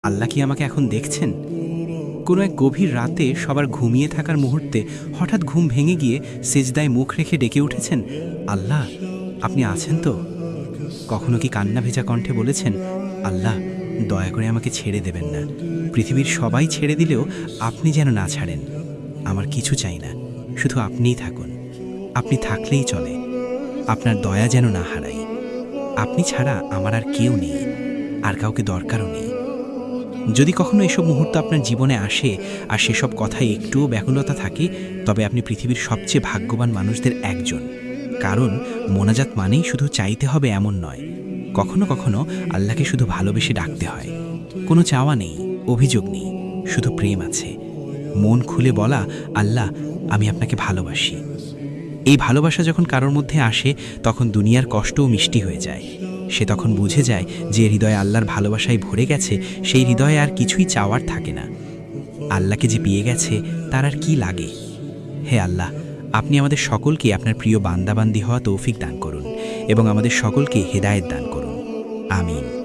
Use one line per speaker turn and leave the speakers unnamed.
আল্লাহ কি আমাকে এখন দেখছেন? কোনো এক গভীর রাতে সবার ঘুমিয়ে থাকার মুহূর্তে হঠাৎ ঘুম ভেঙে গিয়ে সেজদায় মুখ রেখে ডেকে উঠেছেন, আল্লাহ, আপনি আছেন তো? কখনো কি কান্না ভেজা কণ্ঠে বলেছেন, আল্লাহ, দয়া করে আমাকে ছেড়ে দেবেন না। পৃথিবীর সবাই ছেড়ে দিলেও আপনি যেন না ছাড়েন। আমার কিছু চাই না, শুধু আপনিই থাকুন। আপনি থাকলেই চলে। আপনার দয়া যেন না হারাই। আপনি ছাড়া আমার আর কেউ নেই, আর কাউকে দরকারও নেই। যদি কখনো এসব মুহূর্ত আপনার জীবনে আসে আর সেসব কথায় একটুও ব্যাকুলতা থাকে, তবে আপনি পৃথিবীর সবচেয়ে ভাগ্যবান মানুষদের একজন। কারণ মোনাজাত মানেই শুধু চাইতে হবে এমন নয়, কখনো কখনো আল্লাহকে শুধু ভালোবেসে ডাকতে হয়। কোনো চাওয়া নেই, অভিযোগ নেই, শুধু প্রেম আছে। মন খুলে বলা, আল্লাহ, আমি আপনাকে ভালোবাসি। এই ভালোবাসা যখন কারোর মধ্যে আসে, তখন দুনিয়ার কষ্টও মিষ্টি হয়ে যায়। সে তখন বুঝে যায় যে হৃদয়ে আল্লাহর ভালোবাসায় ভরে গেছে, সেই হৃদয়ে আর কিছুই চাওয়ার থাকে না। আল্লাহকে যে পেয়ে গেছে, তার আর কি লাগে? হে আল্লাহ, আপনি আমাদের সকলকে আপনার প্রিয় বান্দাবান্দি হওয়া তৌফিক দান করুন এবং আমাদের সকলকে হেদায়েত দান করুন। আমিন।